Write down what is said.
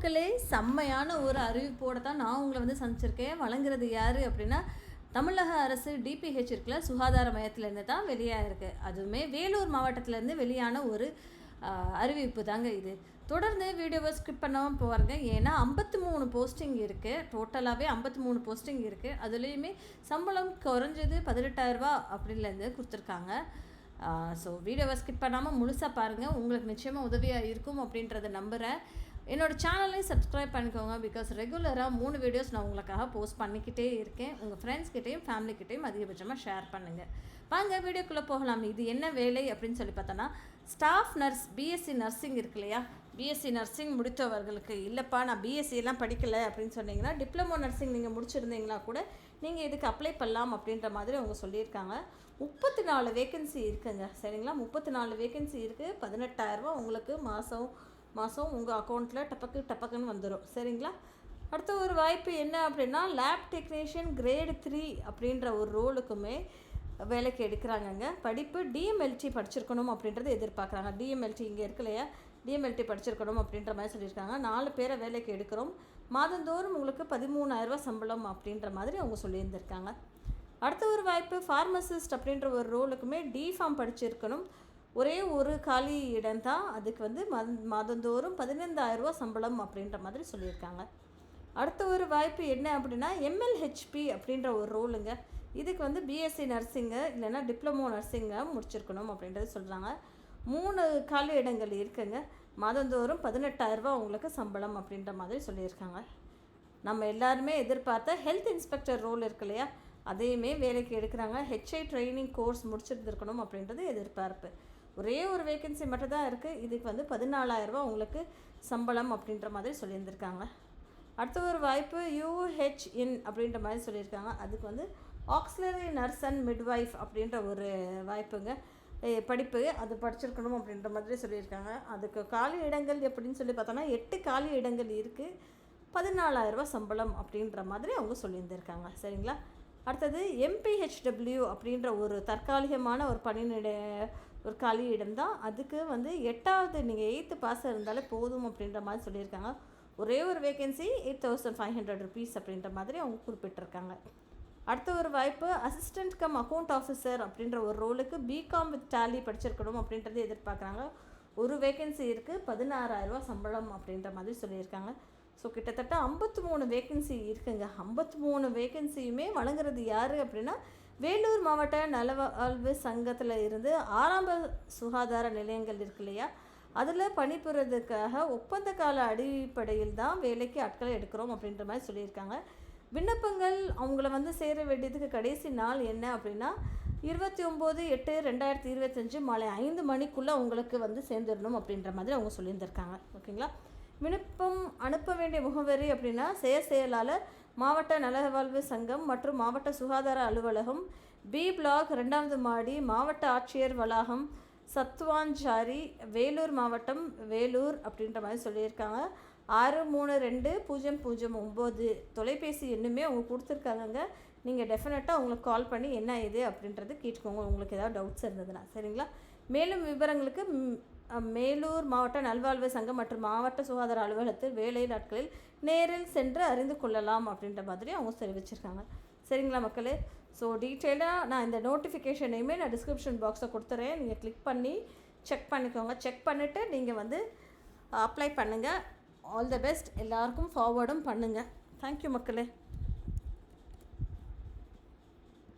மக்களே, செம்மையான ஒரு அறிவிப்போடு தான் நான் உங்களை வந்து சந்திச்சிருக்கேன். வழங்குறது யார் அப்படின்னா, தமிழக அரசு டிபிஹெச் இருக்குல்ல, சுகாதார மையத்திலேருந்து தான் வெளியாகிருக்கு. அதுவுமே வேலூர் மாவட்டத்திலேருந்து வெளியான ஒரு அறிவிப்பு தாங்க இது. தொடர்ந்து வீடியோவை ஸ்கிப் பண்ணாமல் போவாருங்க. ஏன்னா 53 போஸ்டிங் இருக்குது. டோட்டலாகவே 53 போஸ்டிங் இருக்குது. அதுலேயுமே சம்பளம் குறைஞ்சது 18,000 ரூபா அப்படின்லேருந்து கொடுத்துருக்காங்க. ஸோ வீடியோவை ஸ்கிப் பண்ணாமல் முழுசாக பாருங்கள். உங்களுக்கு நிச்சயமாக உதவியாக இருக்கும் அப்படின்றத நம்புகிறேன். என்னோடய சேனலையும் சப்ஸ்கிரைப் பண்ணிக்கோங்க. பிகாஸ் ரெகுலராக 3 வீடியோஸ் நான் உங்களுக்காக போஸ்ட் பண்ணிக்கிட்டே இருக்கேன். உங்கள் ஃப்ரெண்ட்ஸ்கிட்டையும் ஃபேமிலிக்கிட்டையும் அதிகபட்சமாக ஷேர் பண்ணுங்கள். வாங்க வீடியோக்குள்ளே போகலாம். இது என்ன வேலை அப்படின்னு சொல்லி பார்த்தோன்னா, ஸ்டாஃப் நர்ஸ் பிஎஸ்சி நர்சிங் இருக்கு இல்லையா, பிஎஸ்சி நர்சிங் முடித்தவர்களுக்கு, இல்லைப்பா நான் பிஎஸ்சியெல்லாம் படிக்கலை அப்படின்னு சொன்னீங்கன்னா, டிப்ளமோ நர்சிங் நீங்கள் முடிச்சிருந்தீங்கன்னா கூட நீங்கள் இதுக்கு அப்ளை பண்ணலாம் அப்படின்ற மாதிரி அவங்க சொல்லியிருக்காங்க. 34 வேக்கன்சி இருக்குங்க. சரிங்களா, 34 வேக்கன்சி இருக்குது. 18,000 ரூபா உங்களுக்கு மாதம் உங்கள் அக்கௌண்ட்டில் டப்பக்குன்னு வந்துடும். சரிங்களா, அடுத்த ஒரு வாய்ப்பு என்ன அப்படின்னா, லேப் டெக்னீஷியன் கிரேடு 3 அப்படின்ற ஒரு ரோலுக்குமே வேலைக்கு எடுக்கிறாங்கங்க. படிப்பு டிஎம்எல்டி படிச்சிருக்கணும் அப்படின்றது எதிர்பார்க்குறாங்க. டிஎம்எல்டி இங்கே இருக்கு இல்லையா, டிஎம்எல்டி படிச்சிருக்கணும் அப்படின்ற மாதிரி சொல்லியிருக்காங்க. 4 பேரை வேலைக்கு எடுக்கிறோம். மாதந்தோறும் உங்களுக்கு 13,000 ரூபா சம்பளம் அப்படின்ற மாதிரி அவங்க சொல்லியிருந்திருக்காங்க. அடுத்த ஒரு வாய்ப்பு ஃபார்மசிஸ்ட் அப்படின்ற ஒரு ரோலுக்குமே டிஃபார்ம் படிச்சிருக்கணும். ஒரே ஒரு காலி இடம் தான். அதுக்கு வந்து மாதந்தோறும் 15,000 ரூபா சம்பளம் அப்படின்ற மாதிரி சொல்லியிருக்காங்க. அடுத்த ஒரு வாய்ப்பு என்ன அப்படின்னா, எம்எல்ஹெச்பி அப்படின்ற ஒரு ரோலுங்க. இதுக்கு வந்து பிஎஸ்சி நர்சிங்கு இல்லைன்னா டிப்ளமோ நர்சிங்கை முடிச்சிருக்கணும் அப்படின்றது சொல்கிறாங்க. 3 காலி இடங்கள் இருக்குங்க. மாதந்தோறும் 18,000 ரூபா உங்களுக்கு சம்பளம் அப்படின்ற மாதிரி சொல்லியிருக்காங்க. நம்ம எல்லாருமே எதிர்பார்த்த ஹெல்த் இன்ஸ்பெக்டர் ரோல் இருக்கு இல்லையா, அதையுமே வேலைக்கு எடுக்கிறாங்க. ஹெச்ஐ ட்ரைனிங் கோர்ஸ் முடிச்சிருந்துருக்கணும் அப்படின்றது எதிர்பார்ப்பு. ஒரே ஒரு வேக்கன்சி மட்டும் தான் இருக்குது. இதுக்கு வந்து 14,000 ரூபா உங்களுக்கு சம்பளம் அப்படின்ற மாதிரி சொல்லியிருந்திருக்காங்க. அடுத்த ஒரு வாய்ப்பு யூஹெச்இன் அப்படின்ற மாதிரி சொல்லியிருக்காங்க. அதுக்கு வந்து ஆக்ஸிலரி நர்ஸ் அண்ட் மிட்வைஃப் அப்படின்ற ஒரு வாய்ப்புங்க, படிப்பு அது படிச்சிருக்கணும் அப்படின்ற மாதிரி சொல்லியிருக்காங்க. அதுக்கு காலி இடங்கள் எப்படின்னு சொல்லி பார்த்தோன்னா 8 காலி இடங்கள் இருக்குது. 14,000 ரூபா சம்பளம் அப்படின்ற மாதிரி அவங்க சொல்லியிருந்திருக்காங்க. சரிங்களா, அடுத்தது எம்பிஹெச்டபிள்யூ அப்படின்ற ஒரு தற்காலிகமான ஒரு ஒரு காலி இடம் தான். அதுக்கு வந்து 8வது நீங்கள் 8th பாஸ் இருந்தாலே போதும் அப்படின்ற மாதிரி சொல்லியிருக்காங்க. ஒரே ஒரு வேக்கன்சி 8,500 ருபீஸ் அப்படின்ற மாதிரி அவங்க குறிப்பிட்டிருக்காங்க. அடுத்த ஒரு வாய்ப்பு அசிஸ்டண்ட் கம் அக்கௌண்ட் ஆஃபீஸர் அப்படின்ற ஒரு ரோலுக்கு பிகாம் வித் டேலி படிச்சிருக்கணும் அப்படின்றது எதிர்பார்க்குறாங்க. ஒரு வேக்கன்சி இருக்குது. 16,000 ரூபா சம்பளம் அப்படின்ற மாதிரி சொல்லியிருக்காங்க. ஸோ கிட்டத்தட்ட 53 வேக்கன்சி இருக்குங்க. 53 வேக்கன்சியுமே வழங்குறது யார் அப்படின்னா, வேலூர் மாவட்ட நலவாழ்வு சங்கத்தில் இருந்து ஆரம்ப சுகாதார நிலையங்கள் இருக்கு இல்லையா, அதில் பணிபுரிறதுக்காக ஒப்பந்த கால அடிப்படையில் தான் வேலைக்கு ஆட்களை எடுக்கிறோம் அப்படின்ற மாதிரி சொல்லியிருக்காங்க. விண்ணப்பங்கள் அவங்கள வந்து சேர வேண்டியதுக்கு கடைசி நாள் என்ன அப்படின்னா, 29/8/2025 மாலை 5 மணிக்குள்ளே அவங்களுக்கு வந்து சேர்ந்துடணும் அப்படின்ற மாதிரி அவங்க சொல்லியிருந்திருக்காங்க. ஓகேங்களா, விண்ணப்பம் அனுப்ப வேண்டிய முகவரி அப்படின்னா, செயலாளர், மாவட்ட நலவாழ்வு சங்கம் மற்றும் மாவட்ட சுகாதார அலுவலகம், பி பிளாக், 2வது மாடி, மாவட்ட ஆட்சியர் வளாகம், சத்துவாஞ்சாரி, வேலூர் மாவட்டம், வேலூர் அப்படின்ற மாதிரி சொல்லியிருக்காங்க. 632009 தொலைபேசி எண்ணுமே அவங்க கொடுத்துருக்காங்க. நீங்கள் டெஃபினட்டாக அவங்களுக்கு கால் பண்ணி என்ன இது அப்படின்றது கேட்டுக்கோங்க, உங்களுக்கு ஏதாவது டவுட்ஸ் இருந்ததுன்னா. சரிங்களா, மேலும் விவரங்களுக்கு மேலூர் மாவட்ட நல்வாழ்வு சங்கம் மற்றும் மாவட்ட சுகாதார அலுவலகத்தில் வேலை நாட்களில் நேரில் சென்று அறிந்து கொள்ளலாம் அப்படின்ற மாதிரி அவங்க தெரிவிச்சிருக்காங்க. சரிங்களா மக்களே, ஸோ டீட்டெயிலாக நான் இந்த நோட்டிஃபிகேஷனையுமே நான் டிஸ்கிரிப்ஷன் பாக்ஸை கொடுத்துறேன். நீங்கள் கிளிக் பண்ணி செக் பண்ணிக்கோங்க. செக் பண்ணிவிட்டு நீங்கள் வந்து அப்ளை பண்ணுங்கள். All the best. எல்லாருக்கும் ஃபார்வர்டும் பண்ணுங்கள். தேங்க்யூ மக்களே.